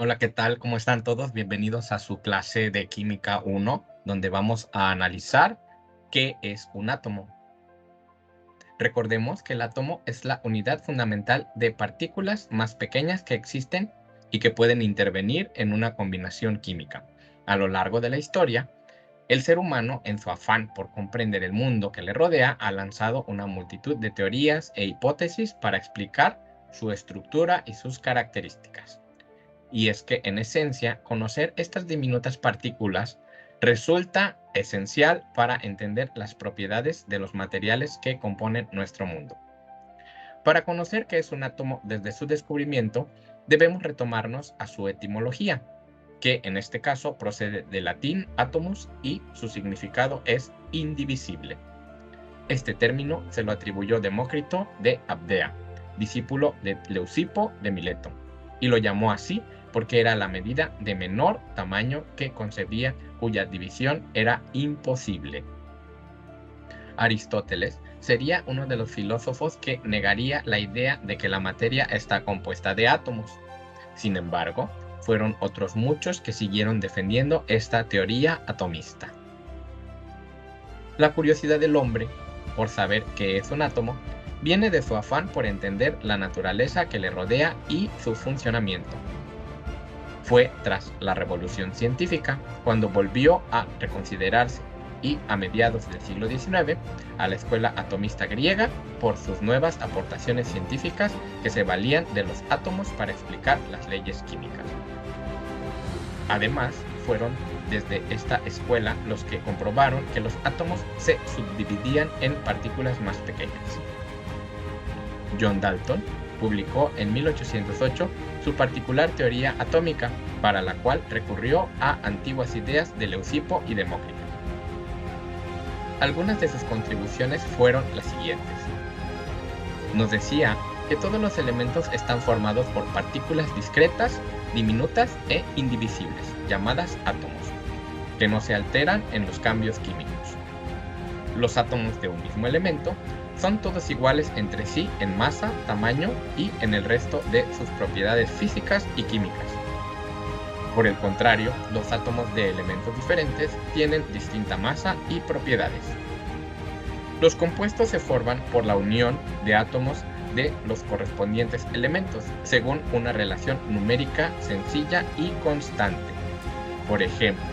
Hola, ¿qué tal? ¿Cómo están todos? Bienvenidos a su clase de Química 1, donde vamos a analizar qué es un átomo. Recordemos que el átomo es la unidad fundamental de partículas más pequeñas que existen y que pueden intervenir en una combinación química. A lo largo de la historia, el ser humano, en su afán por comprender el mundo que le rodea, ha lanzado una multitud de teorías e hipótesis para explicar su estructura y sus características. Y es que, en esencia, conocer estas diminutas partículas resulta esencial para entender las propiedades de los materiales que componen nuestro mundo. Para conocer qué es un átomo desde su descubrimiento, debemos retomarnos a su etimología, que en este caso procede del latín atomus y su significado es indivisible. Este término se lo atribuyó Demócrito de Abdea, discípulo de Leucipo de Mileto, y lo llamó así porque era la medida de menor tamaño que concebía, cuya división era imposible. Aristóteles sería uno de los filósofos que negaría la idea de que la materia está compuesta de átomos. Sin embargo, fueron otros muchos que siguieron defendiendo esta teoría atomista. La curiosidad del hombre por saber qué es un átomo viene de su afán por entender la naturaleza que le rodea y su funcionamiento. Fue tras la Revolución Científica cuando volvió a reconsiderarse, y a mediados del siglo XIX a la escuela atomista griega por sus nuevas aportaciones científicas que se valían de los átomos para explicar las leyes químicas. Además, fueron desde esta escuela los que comprobaron que los átomos se subdividían en partículas más pequeñas. John Dalton publicó en 1808 su particular teoría atómica, para la cual recurrió a antiguas ideas de Leucipo y Demócrito. Algunas de sus contribuciones fueron las siguientes. Nos decía que todos los elementos están formados por partículas discretas, diminutas e indivisibles, llamadas átomos, que no se alteran en los cambios químicos. Los átomos de un mismo elemento son todos iguales entre sí en masa, tamaño y en el resto de sus propiedades físicas y químicas. Por el contrario, los átomos de elementos diferentes tienen distinta masa y propiedades. Los compuestos se forman por la unión de átomos de los correspondientes elementos, según una relación numérica sencilla y constante. Por ejemplo,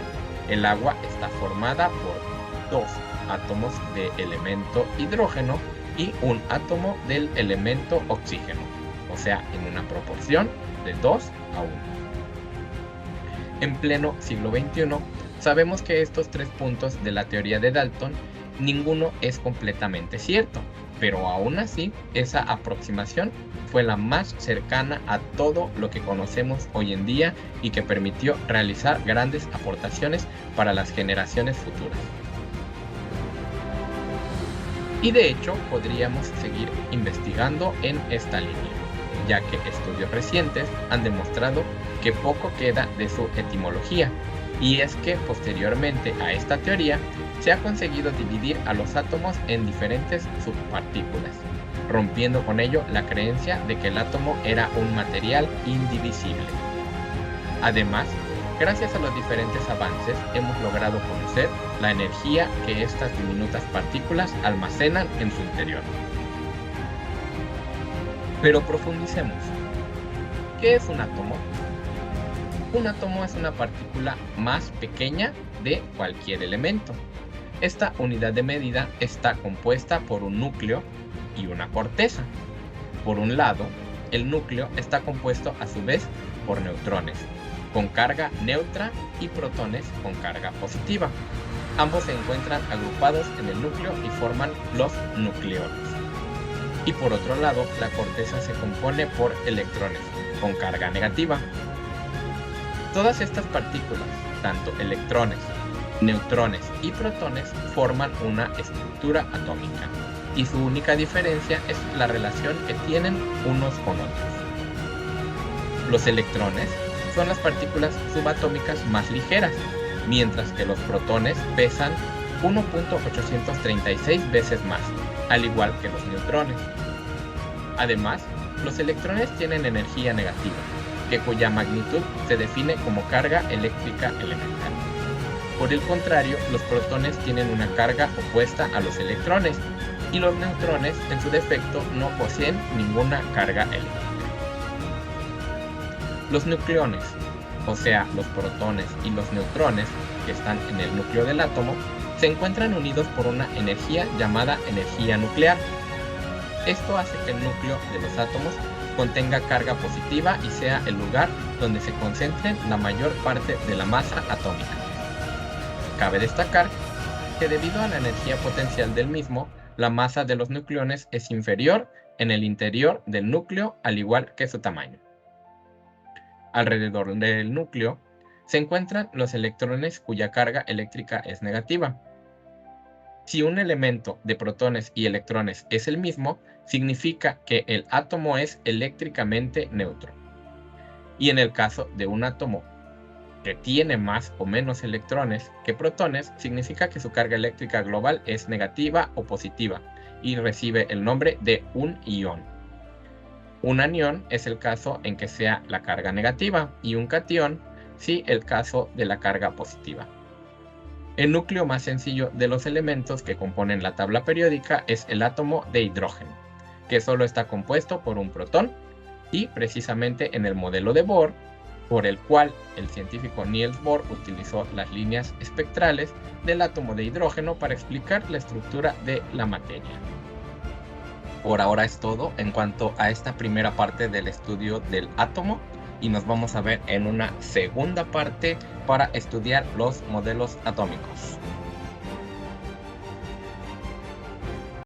el agua está formada por dos átomos de elemento hidrógeno y un átomo del elemento oxígeno, o sea, en una proporción de 2 a 1. En pleno siglo XXI, sabemos que estos tres puntos de la teoría de Dalton, ninguno es completamente cierto, pero aún así, esa aproximación fue la más cercana a todo lo que conocemos hoy en día y que permitió realizar grandes aportaciones para las generaciones futuras. Y de hecho, podríamos seguir investigando en esta línea, ya que estudios recientes han demostrado que poco queda de su etimología, y es que posteriormente a esta teoría se ha conseguido dividir a los átomos en diferentes subpartículas, rompiendo con ello la creencia de que el átomo era un material indivisible. Además, gracias a los diferentes avances hemos logrado conocer la energía que estas diminutas partículas almacenan en su interior. Pero profundicemos. ¿Qué es un átomo? Un átomo es una partícula más pequeña de cualquier elemento. Esta unidad de medida está compuesta por un núcleo y una corteza. Por un lado, el núcleo está compuesto a su vez por neutrones, con carga neutra, y protones con carga positiva. Ambos se encuentran agrupados en el núcleo y forman los nucleones. Y por otro lado, la corteza se compone por electrones, con carga negativa. Todas estas partículas, tanto electrones, neutrones y protones, forman una estructura atómica, y su única diferencia es la relación que tienen unos con otros. Los electrones son las partículas subatómicas más ligeras, mientras que los protones pesan 1.836 veces más, al igual que los neutrones. Además, los electrones tienen energía negativa, cuya magnitud se define como carga eléctrica elemental. Por el contrario, los protones tienen una carga opuesta a los electrones, y los neutrones, en su defecto, no poseen ninguna carga eléctrica. Los nucleones, o sea, los protones y los neutrones que están en el núcleo del átomo, se encuentran unidos por una energía llamada energía nuclear. Esto hace que el núcleo de los átomos contenga carga positiva y sea el lugar donde se concentren la mayor parte de la masa atómica. Cabe destacar que debido a la energía potencial del mismo, la masa de los nucleones es inferior en el interior del núcleo, al igual que su tamaño. Alrededor del núcleo se encuentran los electrones cuya carga eléctrica es negativa. Si un elemento de protones y electrones es el mismo, significa que el átomo es eléctricamente neutro. Y en el caso de un átomo que tiene más o menos electrones que protones, significa que su carga eléctrica global es negativa o positiva y recibe el nombre de un ion. Un anión es el caso en que sea la carga negativa y un catión si el caso de la carga positiva. El núcleo más sencillo de los elementos que componen la tabla periódica es el átomo de hidrógeno, que solo está compuesto por un protón, y precisamente en el modelo de Bohr, por el cual el científico Niels Bohr utilizó las líneas espectrales del átomo de hidrógeno para explicar la estructura de la materia. Por ahora es todo en cuanto a esta primera parte del estudio del átomo, y nos vamos a ver en una segunda parte para estudiar los modelos atómicos.